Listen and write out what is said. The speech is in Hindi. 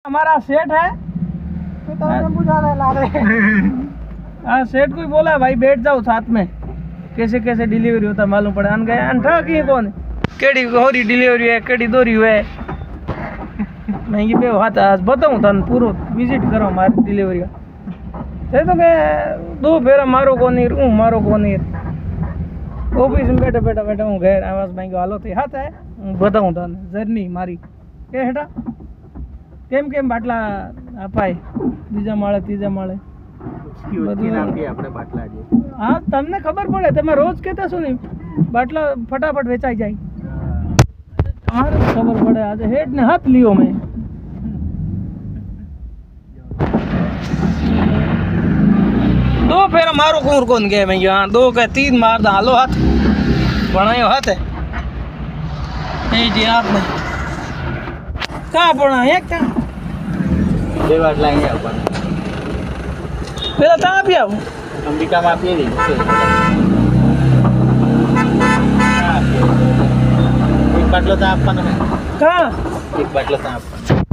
हमारा सेठ है हाँ सेठ को ही बोला है भाई बैठ जाओ साथ में कैसे कैसे डिलीवरी होता मालूम पड़े अन गए अनठा की कौन केड़ी हो रही डिलीवरी है केड़ी दो रही है महंगी पे हाथ आज बताऊँ तन पूरो विजिट करो मारी डिलीवरी का तो के दो फेरा मारो कोनी हूँ मारो कोनी ऑफिस में बैठा बैठा बैठा हूँ घर आवाज महंगी हालो थी हाथ है बताऊँ तन जर्नी मारी के हेठा केम केम बाटला अपाय बीजा माळे तीजा माळे हाँ तमने खबर पड़े तमे रोज कहता सुनी बाटला फटाफट वेचाई जाए हमारे खबर पड़े आज हेड ने हाथ लियो मैं दो फेरा मारो कौन कौन गए मैं यहाँ दो के तीन मार दा हालो हाथ बनायो हाथ है नहीं जी आपने कहाँ पड़ा है क्या બે વાર લાઈને આવવાનું પેલા ત્યાં આપી આવું અંબિકામાં આપીએ ને એક બાટલો ત્યાં આપવાનો કहाँ એક બાટલો ત્યાં આપવાનો